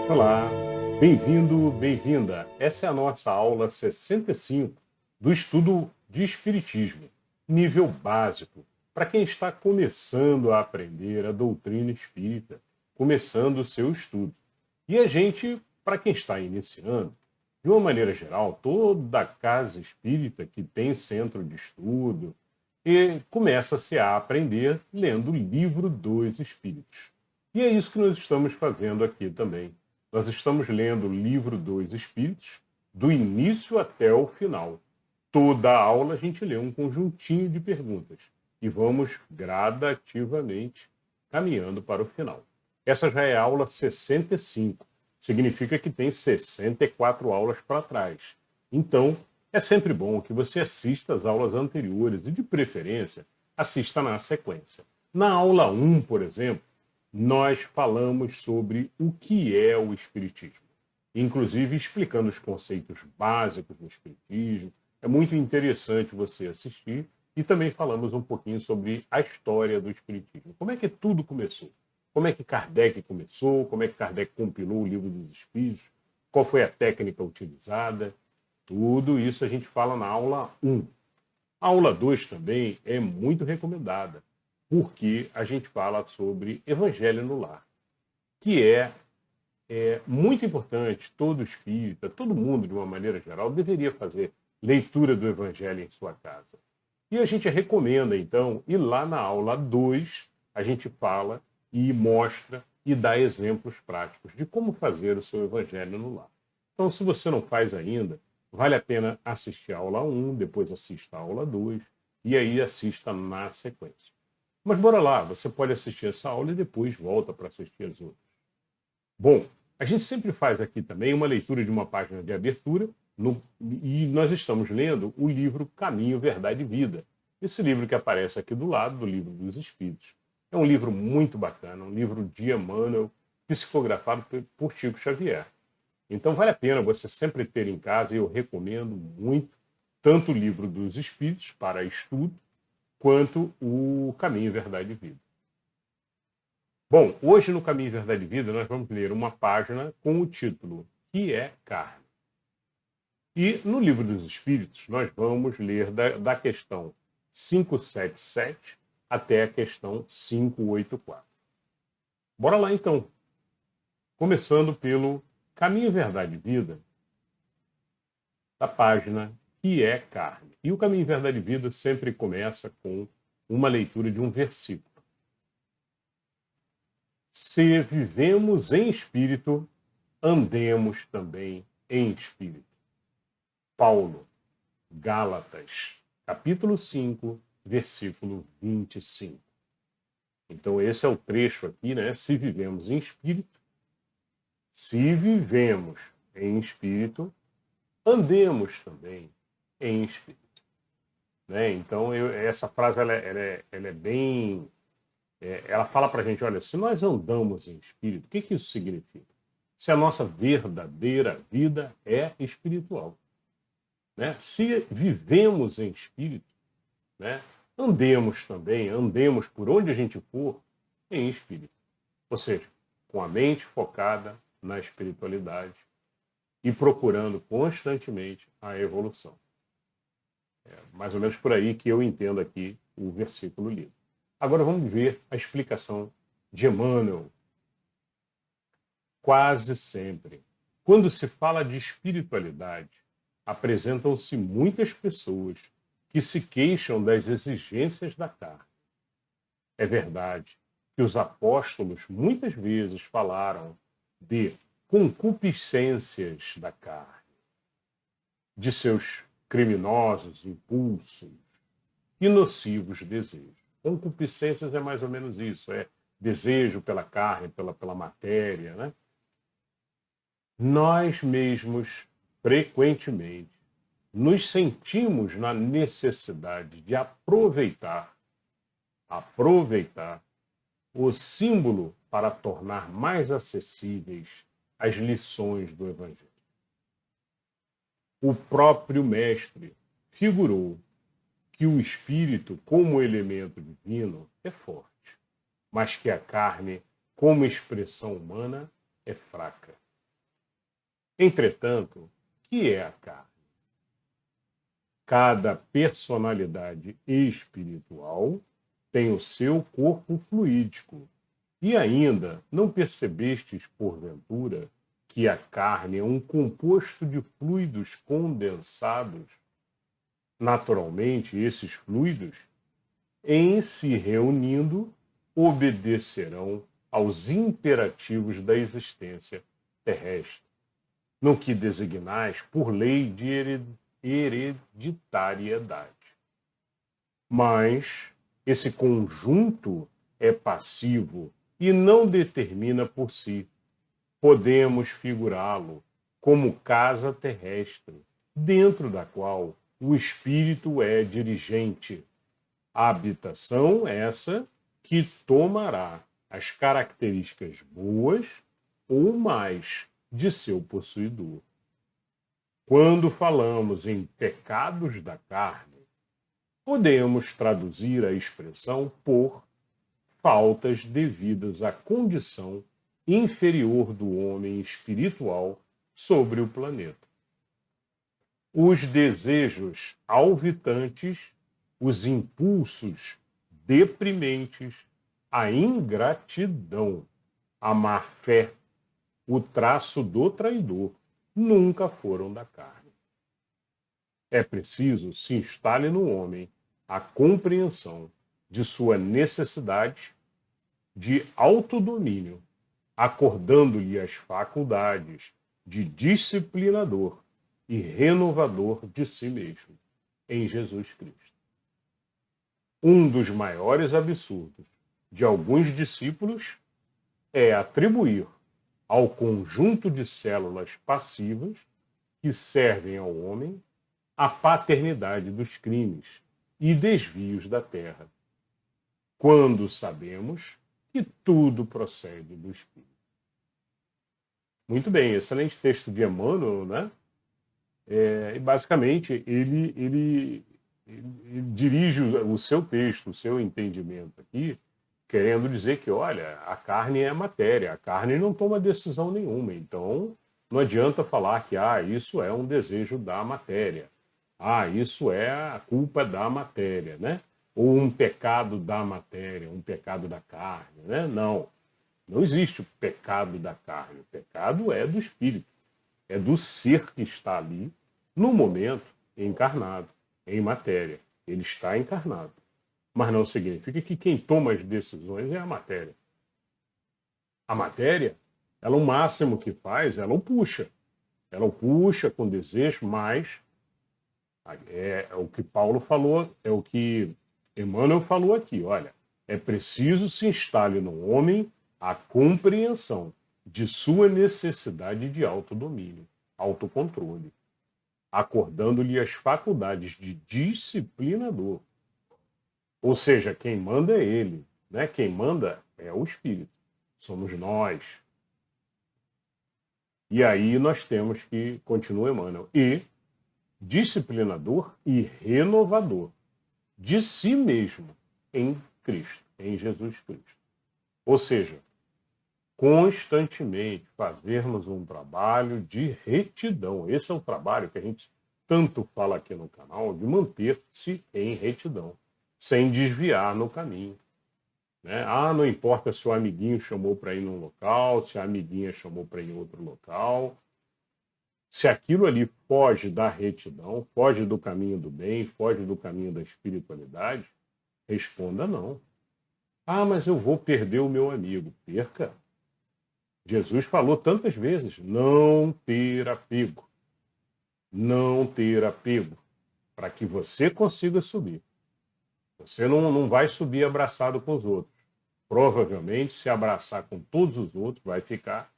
Olá, bem-vindo, bem-vinda. Essa é a nossa aula 65 do estudo de Espiritismo, nível básico, para quem está começando a aprender a doutrina espírita, começando o seu estudo. E a gente, para quem está iniciando, de uma maneira geral, toda casa espírita que tem centro de estudo, e começa-se a aprender lendo o livro dos Espíritos. E é isso que nós estamos fazendo aqui também. Nós estamos lendo o livro dos Espíritos, do início até o final. Toda aula a gente lê um conjuntinho de perguntas e vamos gradativamente caminhando para o final. Essa já é a aula 65. Significa que tem 64 aulas para trás. Então, é sempre bom que você assista às aulas anteriores e, de preferência, assista na sequência. Na aula 1, por exemplo, nós falamos sobre o que é o Espiritismo, inclusive explicando os conceitos básicos do Espiritismo. É muito interessante você assistir e também falamos um pouquinho sobre a história do Espiritismo. Como é que tudo começou? Como é que Kardec começou? Como é que Kardec compilou o Livro dos Espíritos? Qual foi a técnica utilizada? Tudo isso a gente fala na aula 1. A aula 2 também é muito recomendada, porque a gente fala sobre Evangelho no Lar, que é muito importante. Todo espírita, todo mundo, de uma maneira geral, deveria fazer leitura do Evangelho em sua casa. E a gente recomenda, então, e lá na aula 2 a gente fala e mostra e dá exemplos práticos de como fazer o seu Evangelho no Lar. Então, se você não faz ainda, vale a pena assistir a aula 1, depois assista a aula 2 e aí assista na sequência. Mas bora lá, você pode assistir essa aula e depois volta para assistir as outras. Bom, a gente sempre faz aqui também uma leitura de uma página de abertura e nós estamos lendo o livro Caminho, Verdade e Vida. Esse livro que aparece aqui do lado do Livro dos Espíritos. É um livro muito bacana, um livro de Emmanuel, psicografado por Chico Xavier. Então vale a pena você sempre ter em casa, e eu recomendo muito, tanto o Livro dos Espíritos para estudo, quanto o Caminho, Verdade e Vida. Bom, hoje no Caminho, Verdade e Vida nós vamos ler uma página com o título Que é Carne. E no Livro dos Espíritos nós vamos ler da questão 577 até a questão 584. Bora lá então. Começando pelo Caminho, Verdade e Vida, da página Que é Carne. E o Caminho, Verdade e Vida sempre começa com uma leitura de um versículo. Se vivemos em espírito, andemos também em espírito. Paulo, Gálatas, capítulo 5, versículo 25. Então esse é o trecho aqui, né? Se vivemos em espírito, andemos também em espírito. Né? Então essa frase ela é bem... ela fala para a gente, olha, se nós andamos em espírito, o que isso significa? Se a nossa verdadeira vida é espiritual. Né? Se vivemos em espírito, né? Andemos por onde a gente for em espírito. Ou seja, com a mente focada na espiritualidade e procurando constantemente a evolução. É mais ou menos por aí que eu entendo aqui o versículo lido. Agora vamos ver a explicação de Emmanuel. Quase sempre, quando se fala de espiritualidade, apresentam-se muitas pessoas que se queixam das exigências da carne. É verdade que os apóstolos muitas vezes falaram de concupiscências da carne, de seus criminosos impulsos e nocivos desejos. Concupiscências é mais ou menos isso, é desejo pela carne, pela matéria, né? Nós mesmos, frequentemente, nos sentimos na necessidade de aproveitar o símbolo para tornar mais acessíveis as lições do Evangelho. O próprio Mestre figurou que o espírito, como elemento divino, é forte, mas que a carne, como expressão humana, é fraca. Entretanto, o que é a carne? Cada personalidade espiritual tem o seu corpo fluídico. E ainda, não percebestes, porventura, que a carne é um composto de fluidos condensados? Naturalmente, esses fluidos, em se reunindo, obedecerão aos imperativos da existência terrestre, no que designais por lei de hereditariedade. Mas esse conjunto é passivo e não determina por si. Podemos figurá-lo como casa terrestre, dentro da qual o espírito é dirigente. A habitação essa que tomará as características boas ou mais de seu possuidor. Quando falamos em pecados da carne, podemos traduzir a expressão por faltas devidas à condição inferior do homem espiritual sobre o planeta. Os desejos alvitantes, os impulsos deprimentes, a ingratidão, a má-fé, o traço do traidor, nunca foram da carne. É preciso se instale no homem a compreensão de sua necessidade de autodomínio, acordando-lhe as faculdades de disciplinador e renovador de si mesmo, em Jesus Cristo. Um dos maiores absurdos de alguns discípulos é atribuir ao conjunto de células passivas que servem ao homem a paternidade dos crimes e desvios da terra, quando sabemos que tudo procede do Espírito. Muito bem, excelente texto de Emmanuel, né? E basicamente ele dirige o seu texto, o seu entendimento aqui, querendo dizer que, olha, a carne é matéria, a carne não toma decisão nenhuma, então não adianta falar que isso é um desejo da matéria, isso é a culpa da matéria, né? Ou um pecado da matéria, um pecado da carne, né? Não existe o pecado da carne, o pecado é do espírito, é do ser que está ali no momento encarnado, em matéria. Ele está encarnado. Mas não significa que quem toma as decisões é a matéria. A matéria, ela o máximo que faz, ela o puxa. Ela o puxa com desejo, mas é o que Paulo falou, é o que Emmanuel falou aqui. Olha, é preciso se instale no homem a compreensão de sua necessidade de autodomínio, autocontrole, acordando-lhe as faculdades de disciplinador. Ou seja, quem manda é ele, né? Quem manda é o Espírito. Somos nós. E aí nós temos que, continua Emmanuel, e disciplinador e renovador de si mesmo em Cristo, em Jesus Cristo. Ou seja, constantemente fazermos um trabalho de retidão. Esse é o trabalho que a gente tanto fala aqui no canal, de manter-se em retidão, sem desviar no caminho. Né? Não importa se o amiguinho chamou para ir num local, se a amiguinha chamou para ir em outro local. Se aquilo ali foge da retidão, foge do caminho do bem, foge do caminho da espiritualidade, responda não. Mas eu vou perder o meu amigo. Perca. Jesus falou tantas vezes, não ter apego. Não ter apego, para que você consiga subir. Você não vai subir abraçado com os outros. Provavelmente, se abraçar com todos os outros, vai ficar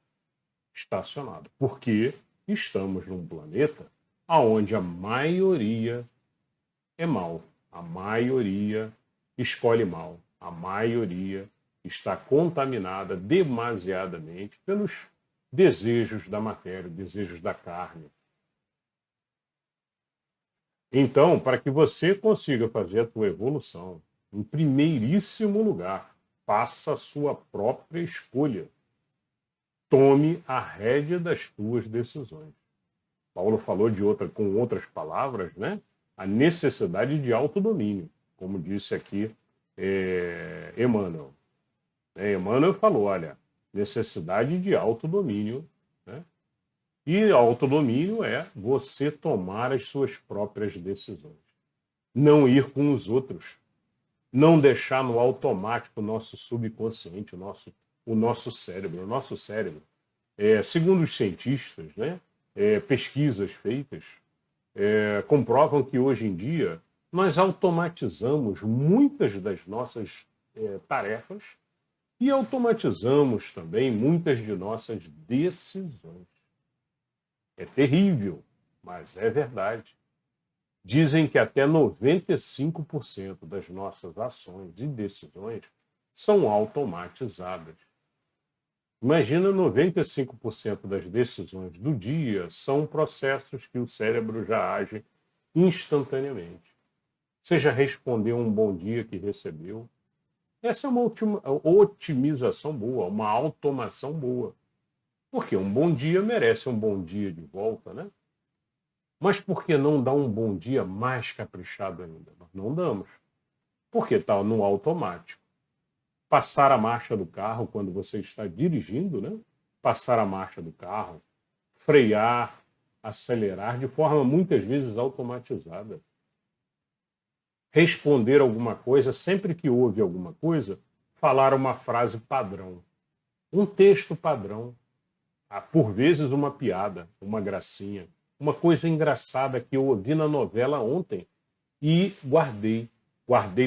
estacionado. Porque estamos num planeta onde a maioria é mal. A maioria escolhe mal. A maioria está contaminada demasiadamente pelos desejos da matéria, desejos da carne. Então, para que você consiga fazer a tua evolução, em primeiríssimo lugar, faça a sua própria escolha. tome a rédea das tuas decisões. Paulo falou com outras palavras, né? A necessidade de autodomínio, como disse aqui Emmanuel. Emmanuel falou, olha, necessidade de autodomínio, né? E autodomínio é você tomar as suas próprias decisões. Não ir com os outros. Não deixar no automático o nosso subconsciente, o nosso cérebro. O nosso cérebro, segundo os cientistas, né? Pesquisas feitas, comprovam que hoje em dia nós automatizamos muitas das nossas tarefas e automatizamos também muitas de nossas decisões. É terrível, mas é verdade. Dizem que até 95% das nossas ações e decisões são automatizadas. Imagina 95% das decisões do dia são processos que o cérebro já age instantaneamente. Seja responder um bom dia que recebeu. Essa é uma otimização boa, uma automação boa. Porque um bom dia merece um bom dia de volta, né? Mas por que não dar um bom dia mais caprichado ainda? Nós não damos. Porque está no automático. Passar a marcha do carro quando você está dirigindo, né? Passar a marcha do carro, frear, acelerar de forma muitas vezes automatizada. Responder alguma coisa, sempre que ouve alguma coisa, falar uma frase padrão. Um texto padrão. Por vezes uma piada, uma gracinha, uma coisa engraçada que eu ouvi na novela ontem e guardei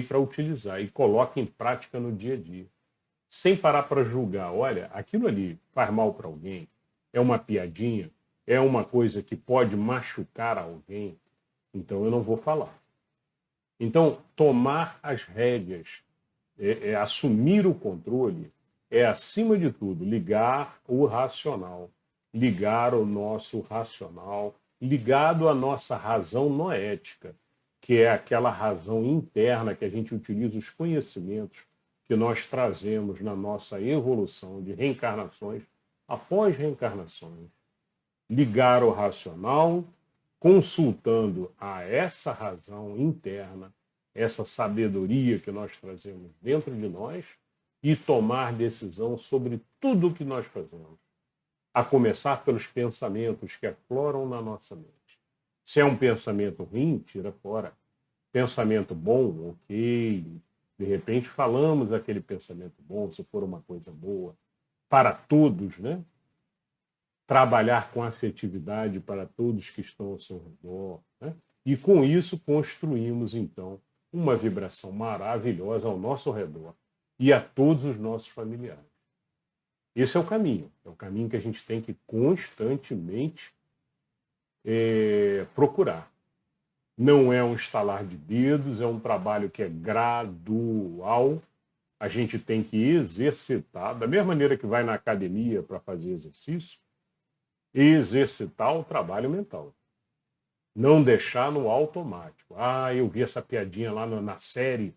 para utilizar e coloco em prática no dia a dia. Sem parar para julgar, olha, aquilo ali faz mal para alguém, é uma piadinha, é uma coisa que pode machucar alguém, então eu não vou falar. Então, tomar as rédeas, assumir o controle, é, acima de tudo, ligar o racional, ligar o nosso racional, ligado à nossa razão noética, que é aquela razão interna que a gente utiliza os conhecimentos que nós trazemos na nossa evolução de reencarnações após reencarnações. Ligar o racional, consultando a essa razão interna, essa sabedoria que nós trazemos dentro de nós, e tomar decisão sobre tudo o que nós fazemos. A começar pelos pensamentos que afloram na nossa mente. Se é um pensamento ruim, tira fora. Pensamento bom, ok. De repente falamos aquele pensamento bom, se for uma coisa boa, para todos, né? Trabalhar com afetividade para todos que estão ao seu redor, né? E com isso construímos, então, uma vibração maravilhosa ao nosso redor e a todos os nossos familiares. Esse é o caminho que a gente tem que constantemente procurar. Não é um estalar de dedos, é um trabalho que é gradual, a gente tem que exercitar, da mesma maneira que vai na academia para fazer exercício, exercitar o trabalho mental. Não deixar no automático. Eu vi essa piadinha lá na série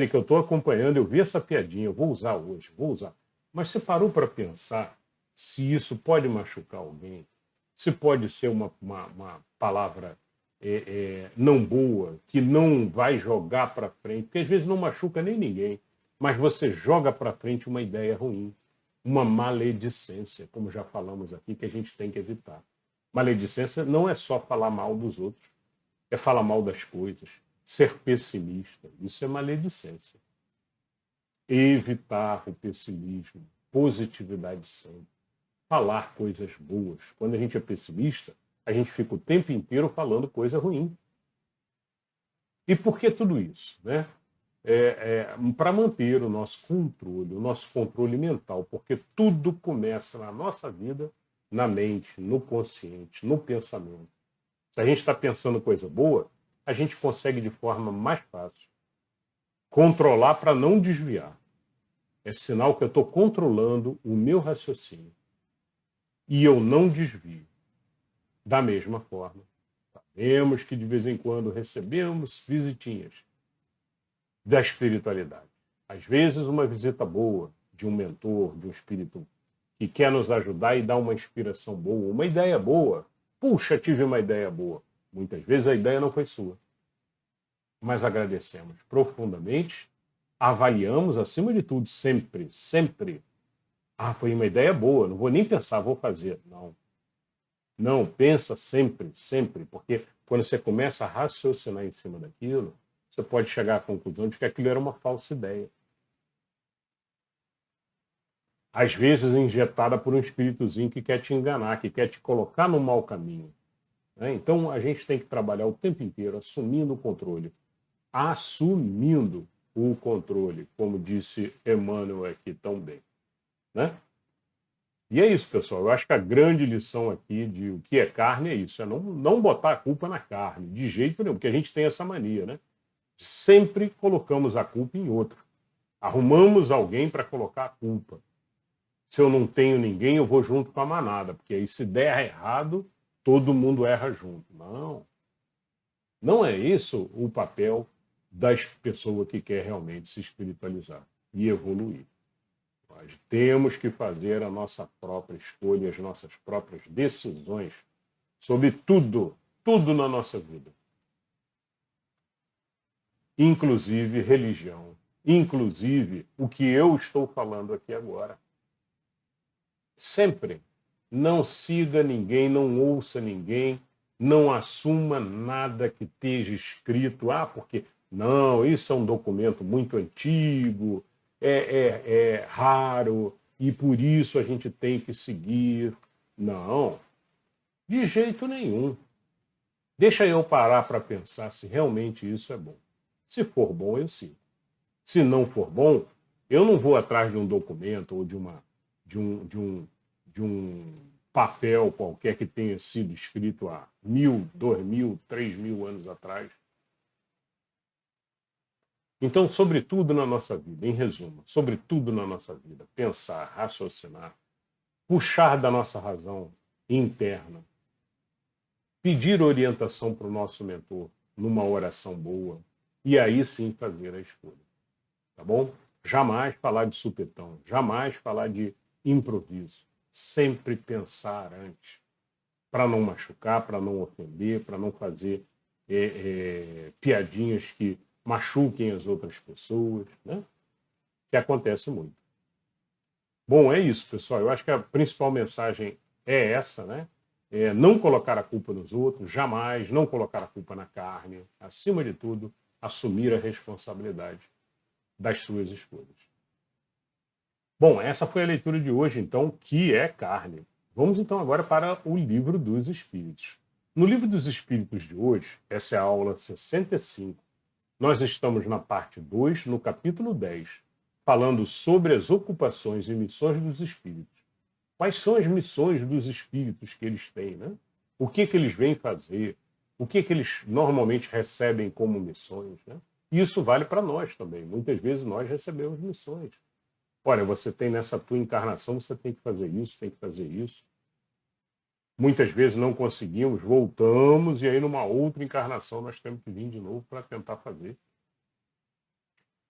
que eu estou acompanhando, eu vi essa piadinha, eu vou usar hoje, vou usar. Mas você parou para pensar se isso pode machucar alguém? Se pode ser uma palavra não boa, que não vai jogar para frente, porque às vezes não machuca nem ninguém, mas você joga para frente uma ideia ruim, uma maledicência, como já falamos aqui, que a gente tem que evitar. Maledicência não é só falar mal dos outros, é falar mal das coisas, ser pessimista. Isso é maledicência. Evitar o pessimismo, positividade sempre. Falar coisas boas. Quando a gente é pessimista, a gente fica o tempo inteiro falando coisa ruim. E por que tudo isso? Né? Para manter o nosso controle mental, porque tudo começa na nossa vida, na mente, no consciente, no pensamento. Se a gente está pensando coisa boa, a gente consegue de forma mais fácil controlar para não desviar. É sinal que eu estou controlando o meu raciocínio. E eu não desvio. Da mesma forma, sabemos que de vez em quando recebemos visitinhas da espiritualidade. Às vezes uma visita boa de um mentor, de um espírito que quer nos ajudar e dar uma inspiração boa, uma ideia boa. Puxa, tive uma ideia boa. Muitas vezes a ideia não foi sua. Mas agradecemos profundamente, avaliamos acima de tudo, sempre, sempre. Ah, foi uma ideia boa, não vou nem pensar, vou fazer. Não. Não, pensa sempre, sempre, porque quando você começa a raciocinar em cima daquilo, você pode chegar à conclusão de que aquilo era uma falsa ideia. Às vezes injetada por um espíritozinho que quer te enganar, que quer te colocar no mau caminho. Né? Então a gente tem que trabalhar o tempo inteiro assumindo o controle. Assumindo o controle, como disse Emmanuel aqui tão bem. Né? E é isso, pessoal. Eu acho que a grande lição aqui de o que é carne é isso, é não botar a culpa na carne, de jeito nenhum, porque a gente tem essa mania, né? Sempre colocamos a culpa em outro. Arrumamos alguém para colocar a culpa. Se eu não tenho ninguém, eu vou junto com a manada, porque aí se der errado, todo mundo erra junto. Não. Não é isso o papel das pessoas que quer realmente se espiritualizar e evoluir. Nós temos que fazer a nossa própria escolha, as nossas próprias decisões sobre tudo, tudo na nossa vida. Inclusive religião, inclusive o que eu estou falando aqui agora. Sempre. Não siga ninguém, não ouça ninguém, não assuma nada que esteja escrito. Ah, porque não, isso é um documento muito antigo, é raro, e por isso a gente tem que seguir. Não, de jeito nenhum. Deixa eu parar para pensar se realmente isso é bom. Se for bom, eu sigo. Se não for bom, eu não vou atrás de um documento ou de um papel qualquer que tenha sido escrito há 1.000, 2.000, 3.000 anos atrás. Então, sobretudo na nossa vida, em resumo, sobretudo na nossa vida, pensar, raciocinar, puxar da nossa razão interna, pedir orientação para o nosso mentor numa oração boa e aí sim fazer a escolha. Tá bom? Jamais falar de supetão, jamais falar de improviso. Sempre pensar antes, para não machucar, para não ofender, para não fazer piadinhas que machuquem as outras pessoas, né? Que acontece muito. Bom, é isso, pessoal. Eu acho que a principal mensagem é essa, né? É não colocar a culpa nos outros, jamais, não colocar a culpa na carne. Acima de tudo, assumir a responsabilidade das suas escolhas. Bom, essa foi a leitura de hoje, então, que é carne. Vamos então agora para o Livro dos Espíritos. No Livro dos Espíritos de hoje, essa é a aula 65, nós estamos na parte 2, no capítulo 10, falando sobre as ocupações e missões dos espíritos. Quais são as missões dos espíritos que eles têm, né? O que eles vêm fazer? O que eles normalmente recebem como missões, né? E isso vale para nós também. Muitas vezes nós recebemos missões. Olha, você tem nessa tua encarnação, você tem que fazer isso, tem que fazer isso. Muitas vezes não conseguimos, voltamos, e aí numa outra encarnação nós temos que vir de novo para tentar fazer.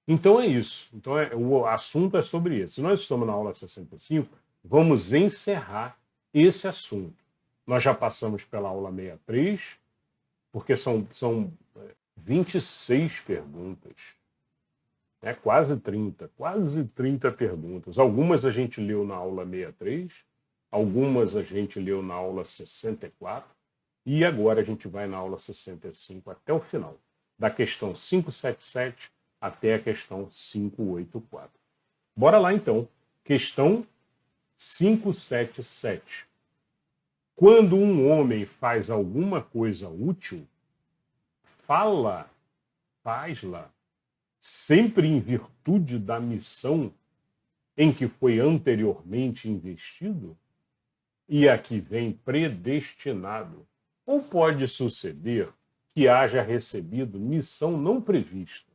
Então é isso. Então o assunto é sobre isso. Se nós estamos na aula 65, vamos encerrar esse assunto. Nós já passamos pela aula 63, porque são 26 perguntas. Quase 30 perguntas. Algumas a gente leu na aula 63, algumas a gente leu na aula 64, e agora a gente vai na aula 65 até o final, da questão 577 até a questão 584. Bora lá então. Questão 577. Quando um homem faz alguma coisa útil, faz-la, sempre em virtude da missão em que foi anteriormente investido e a que vem predestinado, ou pode suceder que haja recebido missão não prevista?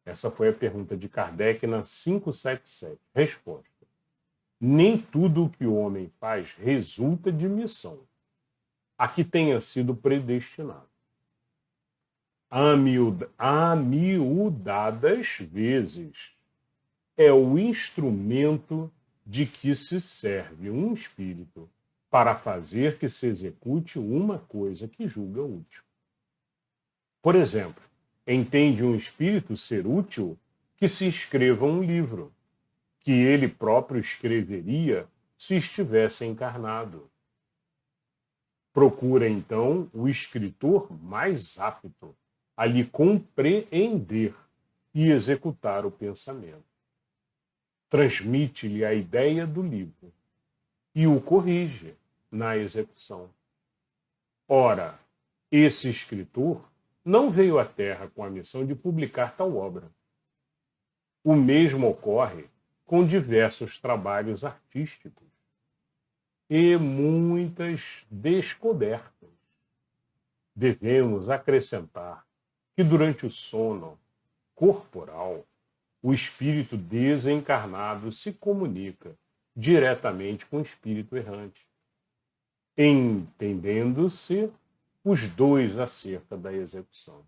Essa foi a pergunta de Kardec na 577. Resposta: nem tudo o que o homem faz resulta de missão, a que tenha sido predestinado. Amiudadas vezes é o instrumento de que se serve um espírito para fazer que se execute uma coisa que julga útil. Por exemplo, entende um espírito ser útil que se escreva um livro, que ele próprio escreveria se estivesse encarnado. Procura, então, o escritor mais apto a lhe compreender e executar o pensamento. Transmite-lhe a ideia do livro e o corrige na execução. Ora, esse escritor não veio à Terra com a missão de publicar tal obra. O mesmo ocorre com diversos trabalhos artísticos e muitas descobertas. Devemos acrescentar que durante o sono corporal, o espírito desencarnado se comunica diretamente com o espírito errante, entendendo-se os dois acerca da execução.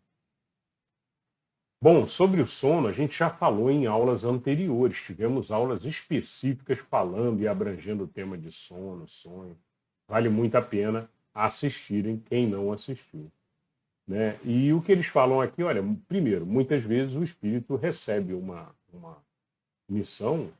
Bom, sobre o sono, a gente já falou em aulas anteriores, tivemos aulas específicas falando e abrangendo o tema de sono, sonho. Vale muito a pena assistirem quem não assistiu. Né? E o que eles falam aqui, olha, primeiro, muitas vezes o espírito recebe uma missão,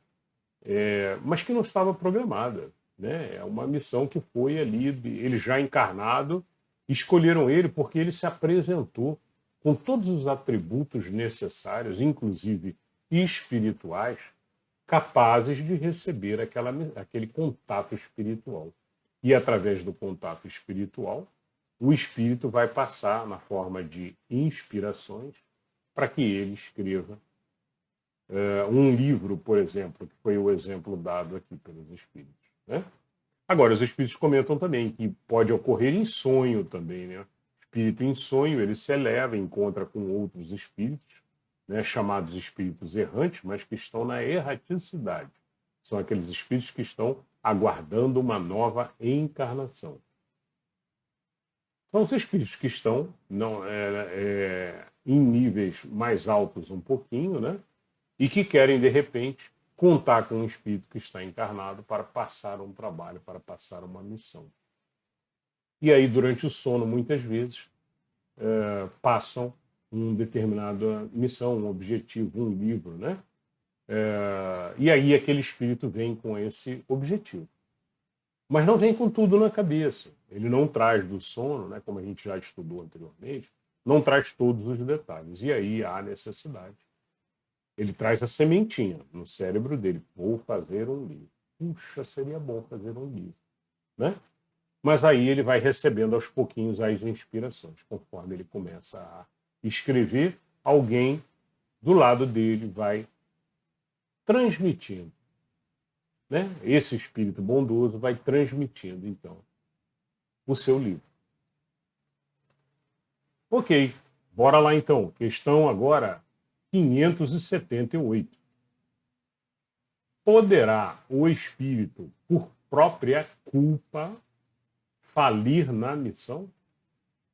mas que não estava programada. Né? É uma missão que foi ali, ele já encarnado, escolheram ele porque ele se apresentou com todos os atributos necessários, inclusive espirituais, capazes de receber aquele contato espiritual. E através do contato espiritual, o espírito vai passar na forma de inspirações para que ele escreva um livro, por exemplo, que foi o exemplo dado aqui pelos espíritos. Né? Agora, os espíritos comentam também que pode ocorrer em sonho também, né? Espírito em sonho, ele se eleva, encontra com outros espíritos, né, chamados espíritos errantes, mas que estão na erraticidade. São aqueles espíritos que estão aguardando uma nova encarnação. São os espíritos que estão em níveis mais altos um pouquinho, né, e que querem, de repente, contar com um espírito que está encarnado para passar um trabalho, para passar uma missão. E aí, durante o sono, muitas vezes, passam uma determinada missão, um objetivo, um livro, né? E aí aquele espírito vem com esse objetivo. Mas não vem com tudo na cabeça. Ele não traz do sono, né, como a gente já estudou anteriormente, não traz todos os detalhes. E aí há necessidade. Ele traz a sementinha no cérebro dele. Vou fazer um livro. Puxa, seria bom fazer um livro. Né? Mas aí ele vai recebendo aos pouquinhos as inspirações. Conforme ele começa a escrever, alguém do lado dele vai transmitindo. Né? Esse espírito bondoso vai transmitindo, então, o seu livro. Ok, bora lá então. Questão agora 578. Poderá o espírito, por própria culpa, falir na missão?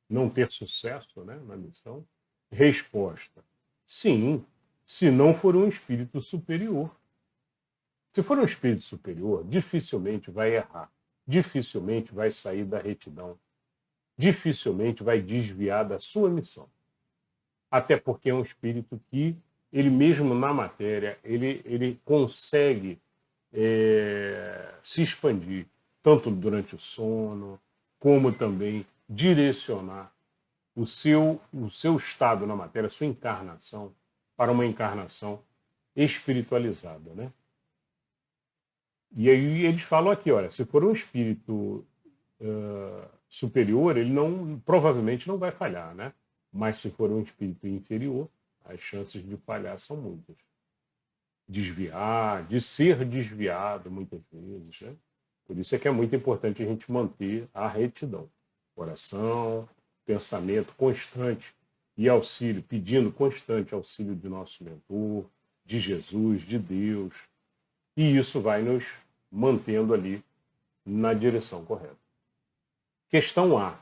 Não ter sucesso, né, na missão? Resposta: sim, se não for um espírito superior. Se for um espírito superior, dificilmente vai errar, dificilmente vai sair da retidão, dificilmente vai desviar da sua missão. Até porque é um espírito que, ele mesmo na matéria, ele consegue se expandir, tanto durante o sono, como também direcionar o seu estado na matéria, a sua encarnação, para uma encarnação espiritualizada, né? E aí eles falam aqui, olha, se for um espírito superior, ele provavelmente não vai falhar, né? Mas se for um espírito inferior, as chances de falhar são muitas. Desviar, de ser desviado muitas vezes, né? Por isso é que é muito importante a gente manter a retidão. Oração, pensamento constante e auxílio, pedindo constante auxílio de nosso mentor, de Jesus, de Deus. E isso vai nos mantendo ali na direção correta. Questão A,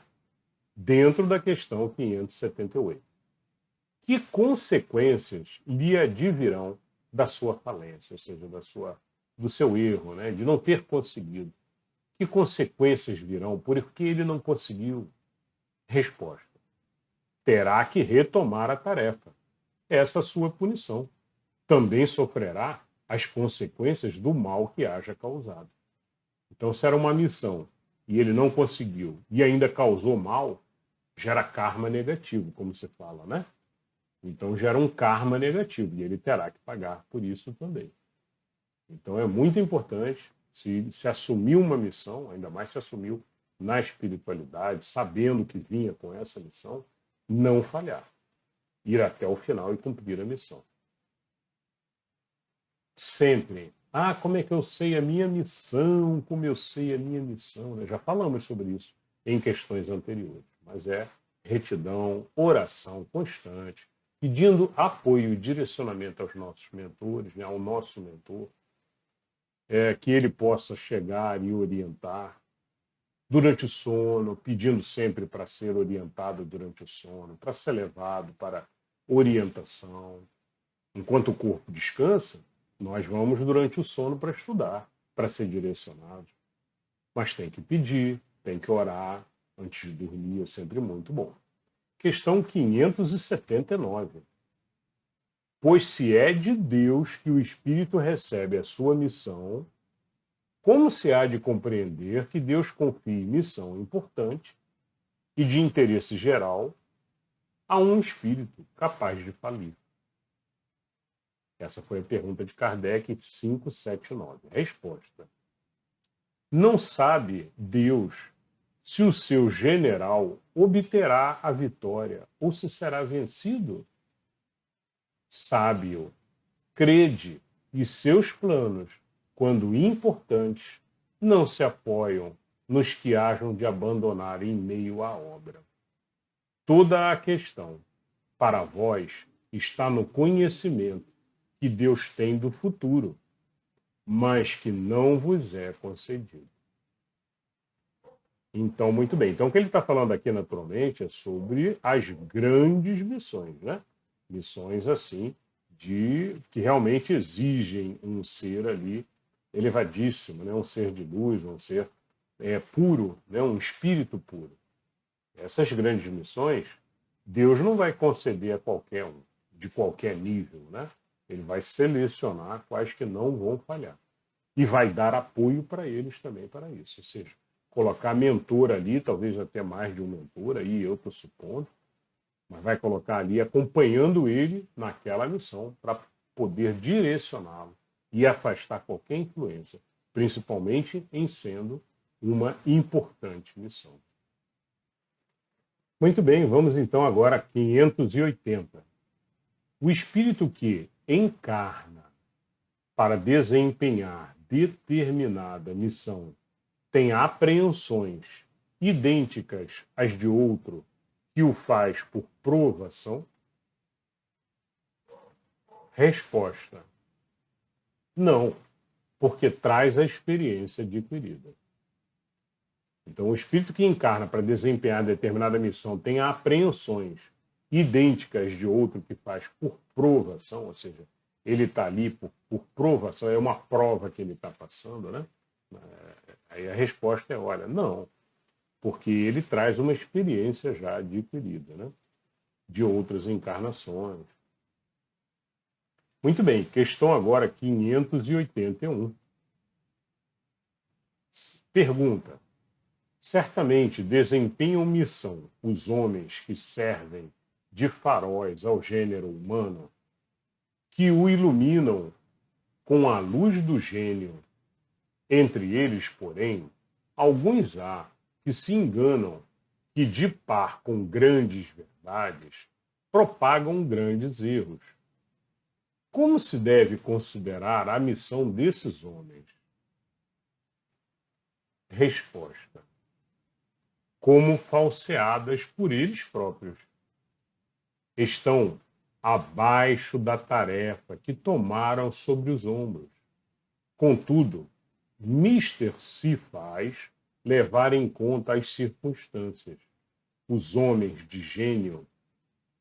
dentro da questão 578. Que consequências lhe advirão da sua falência, ou seja, da sua do seu erro, né? De não ter conseguido. Que consequências virão porque ele não conseguiu? Resposta: terá que retomar a tarefa. Essa é a sua punição. Também sofrerá as consequências do mal que haja causado. Então, se era uma missão e ele não conseguiu e ainda causou mal, gera karma negativo, como se fala, né? Então, gera um karma negativo e ele terá que pagar por isso também. Então, é muito importante se assumir uma missão, ainda mais se assumiu na espiritualidade, sabendo que vinha com essa missão, não falhar. Ir até o final e cumprir a missão. Sempre. Ah, como é que eu sei a minha missão? Como eu sei a minha missão? Né? Já falamos sobre isso em questões anteriores. Mas é retidão, oração constante, pedindo apoio e direcionamento aos nossos mentores, né? Ao nosso mentor, que ele possa chegar e orientar durante o sono, pedindo sempre para ser orientado durante o sono, para ser levado para orientação. Enquanto o corpo descansa, nós vamos durante o sono para estudar, para ser direcionado. Mas tem que pedir, tem que orar antes de dormir, é sempre muito bom. Questão 579. Pois se é de Deus que o Espírito recebe a sua missão, como se há de compreender que Deus confie missão importante e de interesse geral a um espírito capaz de falir? Essa foi a pergunta de Kardec 579. Resposta: não sabe Deus se o seu general obterá a vitória ou se será vencido? Sabe-o, crede, e seus planos, quando importantes, não se apoiam nos que hajam de abandonar em meio à obra. Toda a questão, para vós, está no conhecimento que Deus tem do futuro, mas que não vos é concedido. Então, muito bem. Então, o que ele está falando aqui, naturalmente, é sobre as grandes missões, né? Missões, assim, que realmente exigem um ser ali elevadíssimo, né? Um ser de luz, um ser puro, né? Um espírito puro. Essas grandes missões, Deus não vai conceder a qualquer um, de qualquer nível, né? Ele vai selecionar quais que não vão falhar. E vai dar apoio para eles também para isso. Ou seja, colocar mentor ali, talvez até mais de um mentor, aí eu estou supondo, mas vai colocar ali acompanhando ele naquela missão para poder direcioná-lo e afastar qualquer influência, principalmente em sendo uma importante missão. Muito bem, vamos então agora a 580. O espírito que encarna para desempenhar determinada missão tem apreensões idênticas às de outro que o faz por provação? Resposta: não, porque traz a experiência adquirida. Então, o espírito que encarna para desempenhar determinada missão tem apreensões idênticas de outro que faz por provação, ou seja, ele está ali por provação, é uma prova que ele está passando, né? Aí a resposta é, olha, não, porque ele traz uma experiência já adquirida, né? De outras encarnações. Muito bem, questão agora 581. Pergunta: certamente desempenham missão os homens que servem de faróis ao gênero humano, que o iluminam com a luz do gênio. Entre eles, porém, alguns há que se enganam e, de par com grandes verdades, propagam grandes erros. Como se deve considerar a missão desses homens? Resposta: como falseadas por eles próprios. Estão abaixo da tarefa que tomaram sobre os ombros. Contudo, mister se faz levar em conta as circunstâncias. Os homens de gênio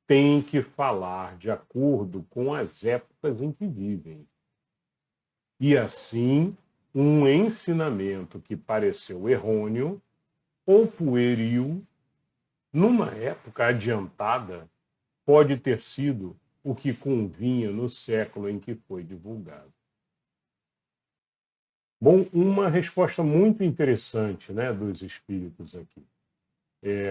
têm que falar de acordo com as épocas em que vivem. E assim, um ensinamento que pareceu errôneo ou pueril, numa época adiantada, pode ter sido o que convinha no século em que foi divulgado. Bom, uma resposta muito interessante, né, dos espíritos aqui.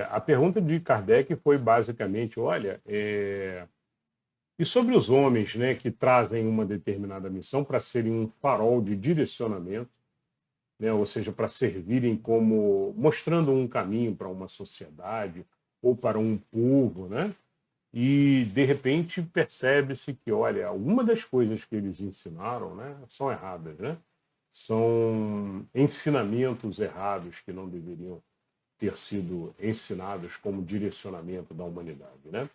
A pergunta de Kardec foi basicamente, olha, e sobre os homens, né, que trazem uma determinada missão para serem um farol de direcionamento, né, ou seja, para servirem como mostrando um caminho para uma sociedade ou para um povo, né? E de repente percebe-se que, olha, alguma das coisas que eles ensinaram, né, são erradas, né? São ensinamentos errados que não deveriam ter sido ensinados como direcionamento da humanidade, né?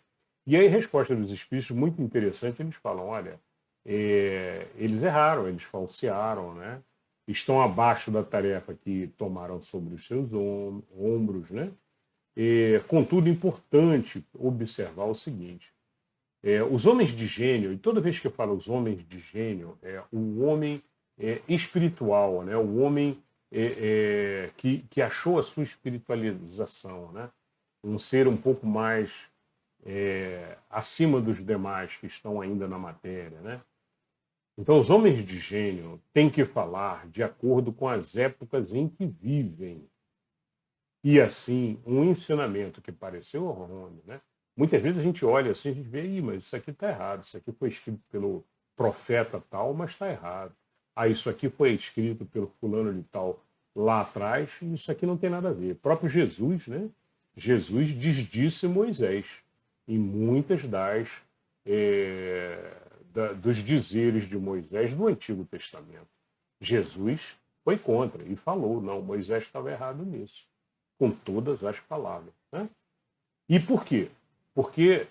E aí, a resposta dos espíritos, muito interessante, eles falam, olha, eles erraram, eles falsearam, né? Estão abaixo da tarefa que tomaram sobre os seus ombros, né? Contudo, é importante observar o seguinte, os homens de gênio, e toda vez que eu falo os homens de gênio, o homem espiritual, né? O homem que achou a sua espiritualização, né? Um ser um pouco mais acima dos demais que estão ainda na matéria, né? Então, os homens de gênio têm que falar de acordo com as épocas em que vivem. E assim, um ensinamento que pareceu errôneo, né? Muitas vezes a gente olha assim, a gente vê, mas isso aqui está errado, isso aqui foi escrito pelo profeta tal, mas está errado. Ah, isso aqui foi escrito pelo fulano de tal lá atrás, e isso aqui não tem nada a ver. O próprio Jesus, né? Jesus desdisse Moisés em muitas dos dizeres de Moisés do Antigo Testamento. Jesus foi contra e falou, não, Moisés estava errado nisso, com todas as palavras. Né? E por quê? Porque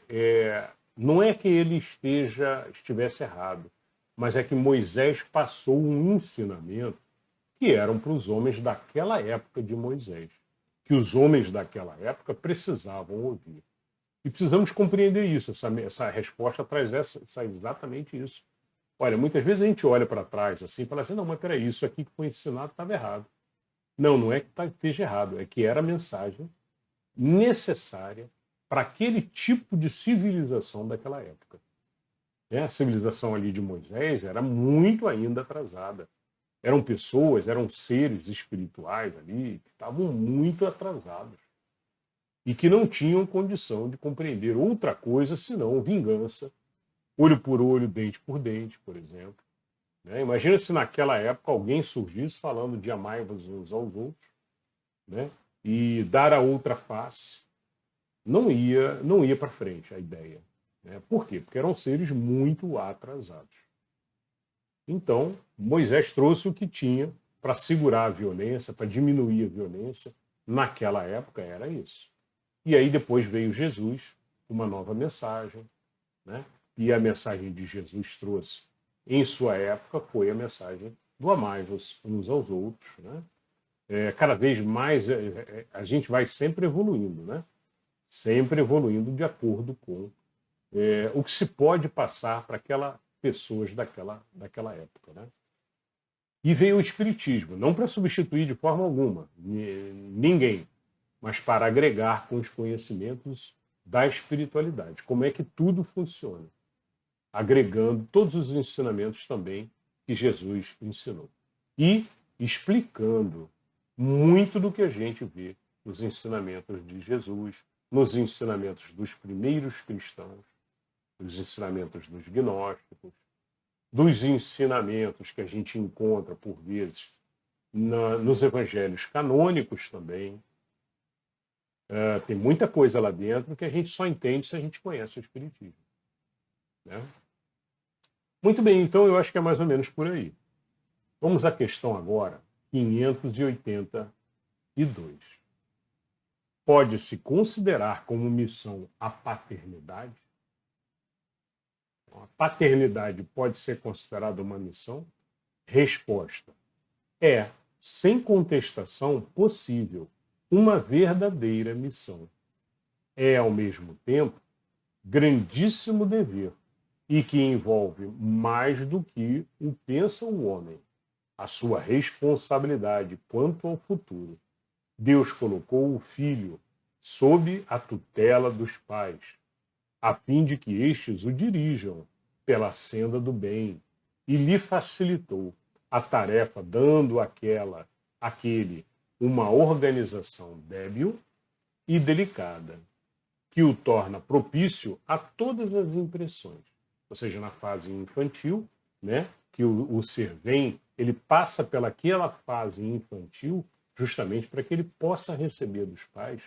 não é que ele estivesse errado, mas é que Moisés passou um ensinamento que eram para os homens daquela época de Moisés, que os homens daquela época precisavam ouvir. E precisamos compreender isso. Essa resposta traz exatamente isso. Olha, muitas vezes a gente olha para trás assim e fala assim, não, mas peraí, isso aqui que foi ensinado estava errado. Não, não é que esteja errado, é que era a mensagem necessária para aquele tipo de civilização daquela época. A civilização ali de Moisés era muito ainda atrasada. Eram pessoas, eram seres espirituais ali que estavam muito atrasados e que não tinham condição de compreender outra coisa senão vingança, olho por olho, dente por dente, por exemplo. Né? Imagina se naquela época alguém surgisse falando de amai-vos uns aos outros, né? E dar a outra face. Não ia para frente a ideia. Né? Por quê? Porque eram seres muito atrasados. Então, Moisés trouxe o que tinha para segurar a violência, para diminuir a violência. Naquela época era isso. E aí depois veio Jesus, uma nova mensagem, né? E a mensagem de Jesus trouxe, em sua época, foi a mensagem do amai-vos uns aos outros, né? Cada vez mais a gente vai sempre evoluindo, né? Sempre evoluindo de acordo com o que se pode passar para aquelas pessoas daquela época, né? E veio o Espiritismo, não para substituir de forma alguma ninguém, mas para agregar com os conhecimentos da espiritualidade. Como é que tudo funciona? Agregando todos os ensinamentos também que Jesus ensinou. E explicando muito do que a gente vê nos ensinamentos de Jesus, nos ensinamentos dos primeiros cristãos, nos ensinamentos dos gnósticos, dos ensinamentos que a gente encontra, por vezes, nos evangelhos canônicos também. Tem muita coisa lá dentro que a gente só entende se a gente conhece o Espiritismo. Né? Muito bem, então eu acho que é mais ou menos por aí. Vamos à questão agora, 582. Pode-se considerar como missão a paternidade? A paternidade pode ser considerada uma missão? Resposta: é, sem contestação, possível uma verdadeira missão. É, ao mesmo tempo, grandíssimo dever e que envolve mais do que o pensa o homem, a sua responsabilidade quanto ao futuro. Deus colocou o filho sob a tutela dos pais, a fim de que estes o dirijam pela senda do bem, e lhe facilitou a tarefa, dando àquele uma organização débil e delicada, que o torna propício a todas as impressões. Ou seja, na fase infantil, né, que o ser vem, ele passa pelaquela fase infantil justamente para que ele possa receber dos pais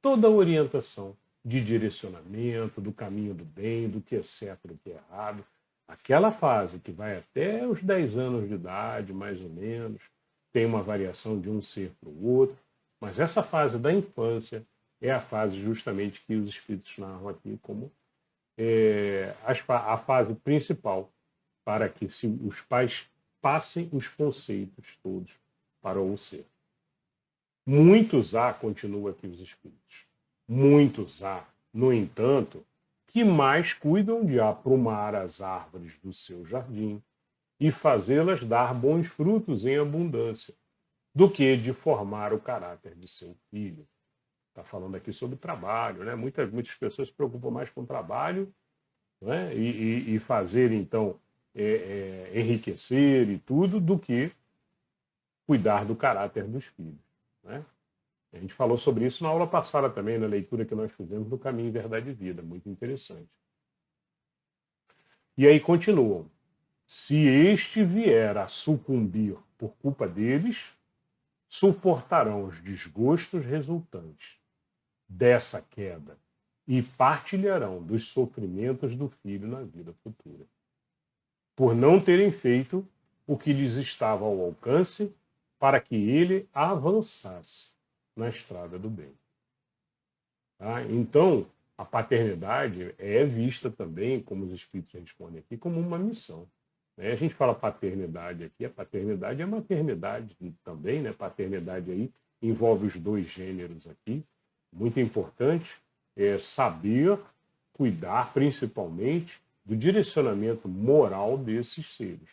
toda a orientação de direcionamento, do caminho do bem, do que é certo e do que é errado. Aquela fase que vai até os 10 anos de idade, mais ou menos, tem uma variação de um ser para o outro, mas essa fase da infância é a fase justamente que os espíritos narram aqui como a fase principal para que os pais passem os conceitos todos para o ser. Muitos há, continua aqui os espíritos, muitos há, no entanto, que mais cuidam de aprumar as árvores do seu jardim e fazê-las dar bons frutos em abundância, do que de formar o caráter de seu filho. Está falando aqui sobre trabalho, né? Muitas pessoas se preocupam mais com o trabalho, né? E fazer, então, enriquecer e tudo, do que cuidar do caráter dos filhos, né? A gente falou sobre isso na aula passada também, na leitura que nós fizemos do Caminho, Verdade e Vida. Muito interessante. E aí continuam. Se este vier a sucumbir por culpa deles, suportarão os desgostos resultantes dessa queda e partilharão dos sofrimentos do filho na vida futura, por não terem feito o que lhes estava ao alcance para que ele avançasse na estrada do bem. Tá? Então, a paternidade é vista também, como os espíritos respondem aqui, como uma missão. Né? A gente fala paternidade aqui, a paternidade é maternidade também, né? Paternidade aí envolve os dois gêneros aqui. Muito importante é saber cuidar, principalmente, do direcionamento moral desses seres.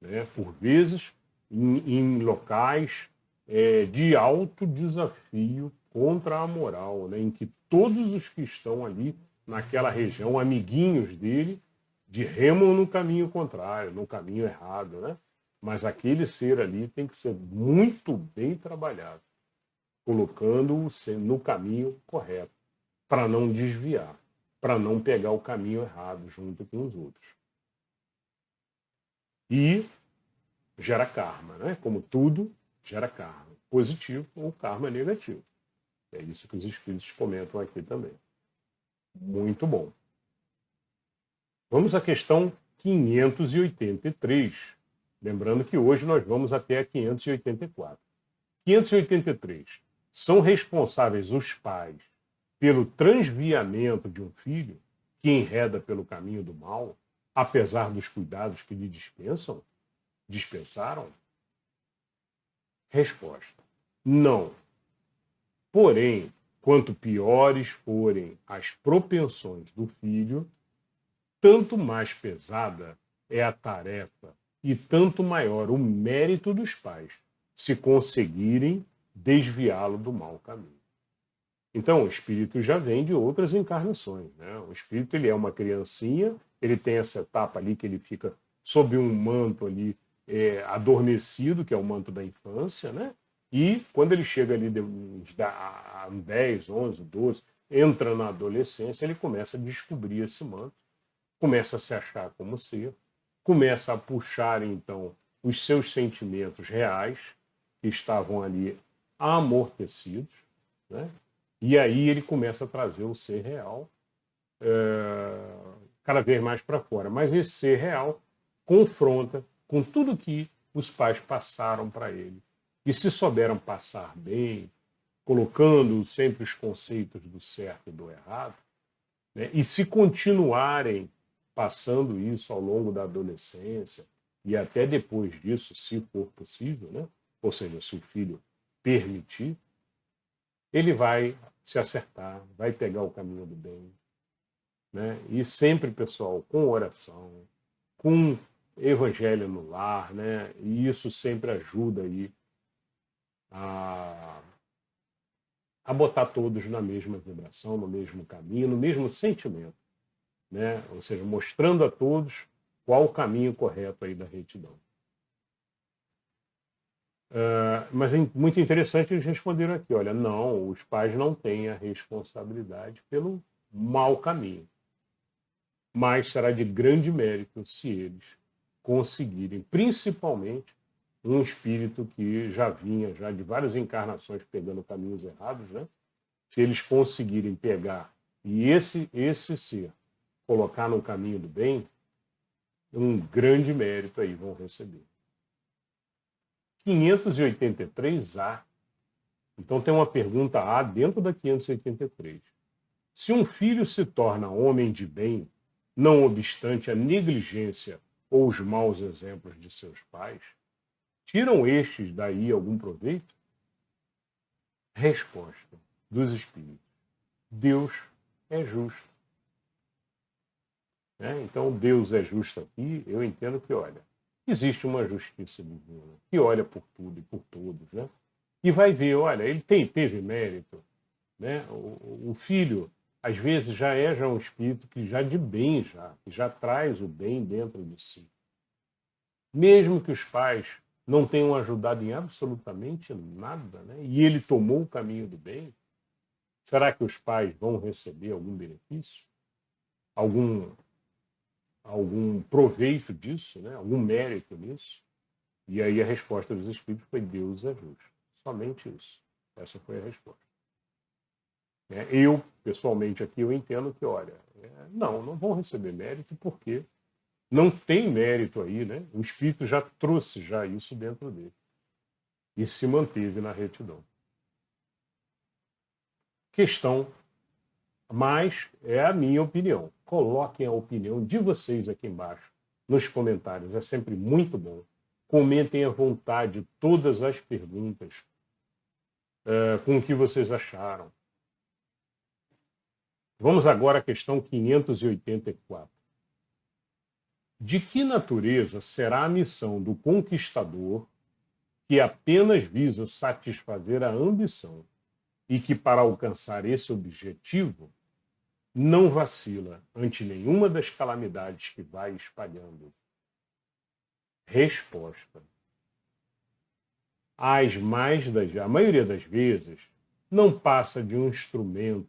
Né? Por vezes, em locais de alto desafio contra a moral, né? Em que todos os que estão ali naquela região, amiguinhos dele, remam no caminho contrário, no caminho errado, né? Mas aquele ser ali tem que ser muito bem trabalhado, colocando-o no caminho correto, para não desviar, para não pegar o caminho errado junto com os outros. E gera karma, né? Como tudo, gera karma positivo ou karma negativo. É isso que os espíritos comentam aqui também. Muito bom. Vamos à questão 583. Lembrando que hoje nós vamos até a 584. 583. São responsáveis os pais pelo transviamento de um filho que enreda pelo caminho do mal, apesar dos cuidados que lhe dispensaram? Resposta: não. Porém, quanto piores forem as propensões do filho, tanto mais pesada é a tarefa e tanto maior o mérito dos pais se conseguirem desviá-lo do mau caminho. Então, o espírito já vem de outras encarnações, né? O espírito, ele é uma criancinha, ele tem essa etapa ali que ele fica sob um manto ali adormecido, que é o manto da infância, né? E quando ele chega ali a 10, 11, 12, entra na adolescência, ele começa a descobrir esse manto, começa a se achar como ser, começa a puxar, então, os seus sentimentos reais, que estavam ali amortecidos, né? E aí ele começa a trazer o ser real cada vez mais para fora. Mas esse ser real confronta com tudo que os pais passaram para ele. E se souberam passar bem, colocando sempre os conceitos do certo e do errado, né? E se continuarem passando isso ao longo da adolescência e até depois disso, se for possível, né? Ou seja, se o filho permitir, ele vai se acertar, vai pegar o caminho do bem, né? E sempre, pessoal, com oração, com evangelho no lar, né? E isso sempre ajuda aí a, a botar todos na mesma vibração, no mesmo caminho, no mesmo sentimento, né? Ou seja, mostrando a todos qual o caminho correto aí da retidão. Mas é muito interessante, eles responderam aqui, olha, não, os pais não têm a responsabilidade pelo mau caminho, mas será de grande mérito se eles conseguirem, principalmente um espírito que já vinha já de várias encarnações pegando caminhos errados, né? Se eles conseguirem pegar e esse ser colocar no caminho do bem, um grande mérito aí vão receber. 583A. Então tem uma pergunta A dentro da 583. Se um filho se torna homem de bem, não obstante a negligência ou os maus exemplos de seus pais, tiram estes daí algum proveito? Resposta dos espíritos: Deus é justo. Né? Então, Deus é justo aqui, eu entendo que, olha, existe uma justiça divina que olha por tudo e por todos, né? E vai ver, olha, ele teve mérito, né? O filho, às vezes, já é um espírito que já de bem, que já traz o bem dentro de si. Mesmo que os pais não tenham ajudado em absolutamente nada, né? E ele tomou o caminho do bem, será que os pais vão receber algum benefício? Algum proveito disso, né? Algum mérito nisso? E aí a resposta dos espíritos foi: Deus é justo. Somente isso. Essa foi a resposta. Eu, pessoalmente, aqui eu entendo que, olha, não vão receber mérito porque não tem mérito aí, né? O espírito já trouxe já isso dentro dele e se manteve na retidão. Questão, mas é a minha opinião. Coloquem a opinião de vocês aqui embaixo nos comentários, é sempre muito bom. Comentem à vontade todas as perguntas com o que vocês acharam. Vamos agora à questão 584. De que natureza será a missão do conquistador que apenas visa satisfazer a ambição e que, para alcançar esse objetivo, não vacila ante nenhuma das calamidades que vai espalhando? Resposta: a maioria das vezes, não passa de um instrumento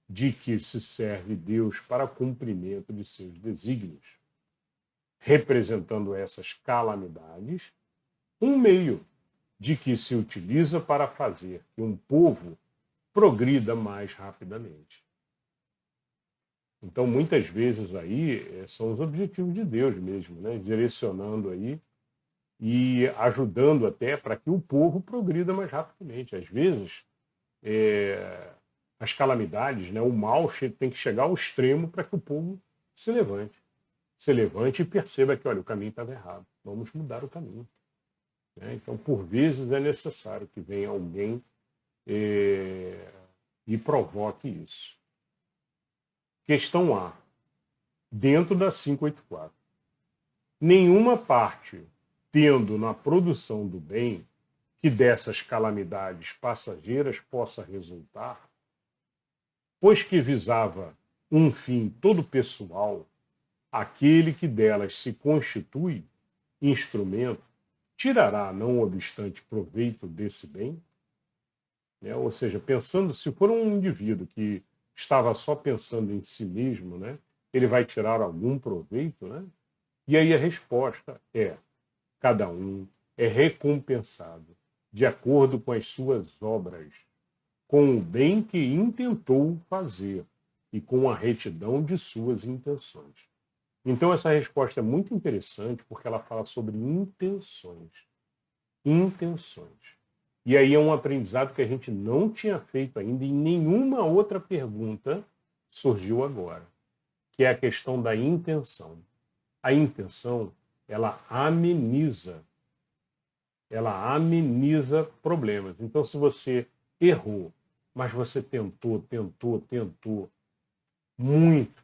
de que se serve Deus para cumprimento de seus desígnios, representando essas calamidades um meio de que se utiliza para fazer que um povo progrida mais rapidamente. Então, muitas vezes aí são os objetivos de Deus mesmo, né? Direcionando aí e ajudando até para que o povo progrida mais rapidamente. Às vezes, as calamidades, né, o mal tem que chegar ao extremo para que o povo se levante e perceba que, olha, o caminho estava errado, vamos mudar o caminho. Né? Então, por vezes, é necessário que venha alguém e provoque isso. Questão A, dentro da 584. Nenhuma parte tendo na produção do bem que dessas calamidades passageiras possa resultar, pois que visava um fim todo pessoal, aquele que delas se constitui instrumento, tirará, não obstante, proveito desse bem? Ou seja, pensando, se for um indivíduo que estava só pensando em si mesmo, né, ele vai tirar algum proveito? Né? E aí a resposta é: cada um é recompensado de acordo com as suas obras, com o bem que intentou fazer e com a retidão de suas intenções. Então essa resposta é muito interessante porque ela fala sobre intenções. Intenções. E aí é um aprendizado que a gente não tinha feito ainda em nenhuma outra pergunta, surgiu agora, que é a questão da intenção. A intenção, ela ameniza problemas. Então, se você errou, mas você tentou muito,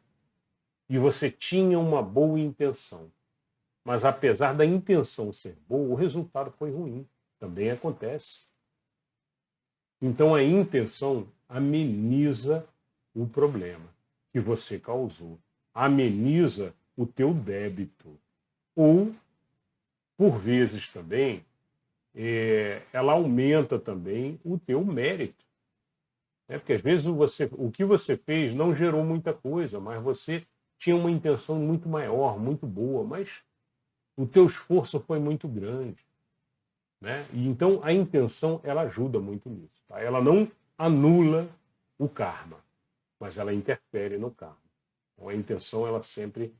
e você tinha uma boa intenção, mas apesar da intenção ser boa, o resultado foi ruim. Também acontece. Então a intenção ameniza o problema que você causou, ameniza o teu débito. Ou, por vezes também, ela aumenta também o teu mérito. Né? Porque às vezes o que você fez não gerou muita coisa, mas você tinha uma intenção muito maior, muito boa, mas o teu esforço foi muito grande. Né? E então a intenção ela ajuda muito nisso. Tá? Ela não anula o karma, mas ela interfere no karma. Então a intenção ela sempre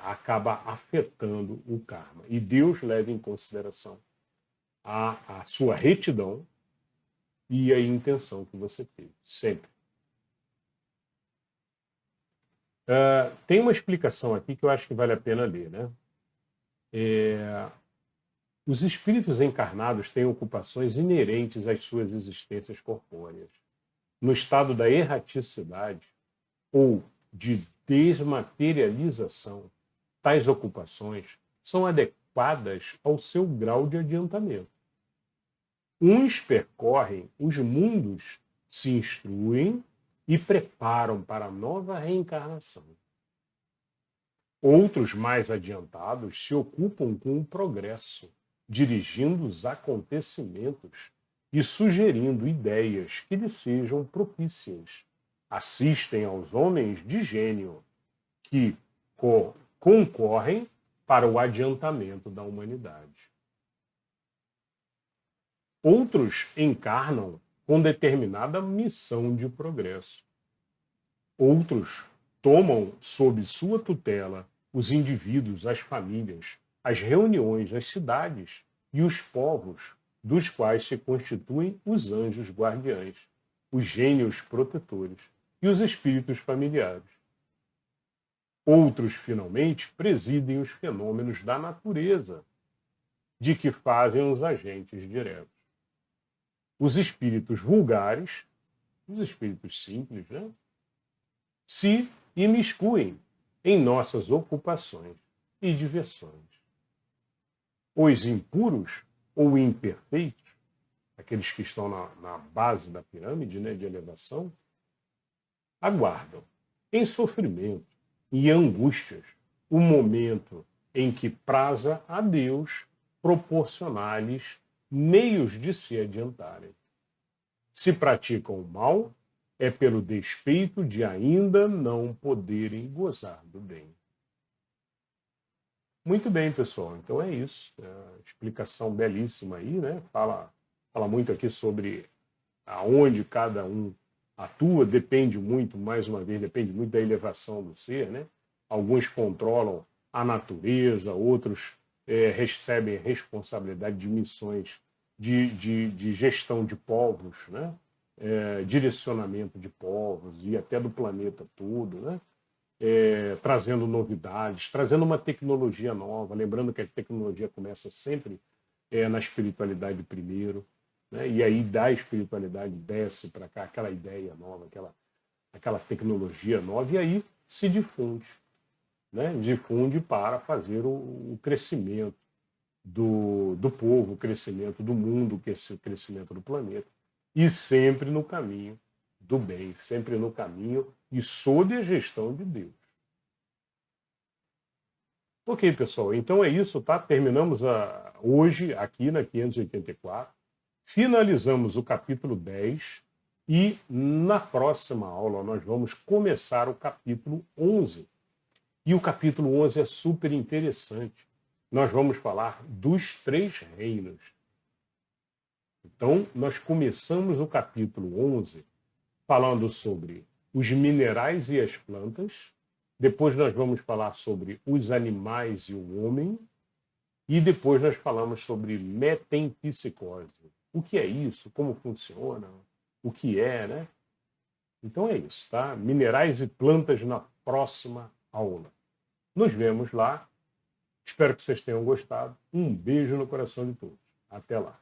acaba afetando o karma. E Deus leva em consideração a sua retidão e a intenção que você teve, sempre. Tem uma explicação aqui que eu acho que vale a pena ler. Né? Os espíritos encarnados têm ocupações inerentes às suas existências corpóreas. No estado da erraticidade ou de desmaterialização, tais ocupações são adequadas ao seu grau de adiantamento. Uns percorrem os mundos, se instruem e preparam para a nova reencarnação. Outros, mais adiantados, se ocupam com o progresso, dirigindo os acontecimentos e sugerindo ideias que lhes sejam propícias. Assistem aos homens de gênio que concorrem para o adiantamento da humanidade. Outros encarnam com determinada missão de progresso. Outros tomam sob sua tutela os indivíduos, as famílias, as reuniões, as cidades e os povos, dos quais se constituem os anjos guardiães, os gênios protetores e os espíritos familiares. Outros, finalmente, presidem os fenômenos da natureza, de que fazem os agentes diretos. Os espíritos vulgares, os espíritos simples, né, se imiscuem em nossas ocupações e diversões. Os impuros ou imperfeitos, aqueles que estão na base da pirâmide, né, de elevação, aguardam em sofrimento e angústias o momento em que praza a Deus proporcionar-lhes meios de se adiantarem. Se praticam o mal, é pelo despeito de ainda não poderem gozar do bem. Muito bem, pessoal. Então é isso. Explicação belíssima aí, né? Fala muito aqui sobre aonde cada um atua, depende muito, mais uma vez, depende muito da elevação do ser, né? Alguns controlam a natureza, outros recebem responsabilidade de missões de gestão de povos, né? Direcionamento de povos e até do planeta todo, né? Trazendo novidades, trazendo uma tecnologia nova, lembrando que a tecnologia começa sempre na espiritualidade primeiro, né? E aí da espiritualidade desce para cá aquela ideia nova, aquela tecnologia nova, e aí se difunde, né? Difunde para fazer o crescimento do povo, o crescimento do mundo, o crescimento do planeta, e sempre no caminho do bem, sempre no caminho e sob a gestão de Deus. Ok, pessoal, então é isso, tá? Terminamos hoje aqui na 584, finalizamos o capítulo 10 e na próxima aula nós vamos começar o capítulo 11. E o capítulo 11 é super interessante. Nós vamos falar dos 3 reinos. Então, nós começamos o capítulo 11 falando sobre os minerais e as plantas. Depois nós vamos falar sobre os animais e o homem. E depois nós falamos sobre metempsicose. O que é isso? Como funciona? O que é, né? Então é isso, tá? Minerais e plantas na próxima aula. Nos vemos lá. Espero que vocês tenham gostado. Um beijo no coração de todos. Até lá.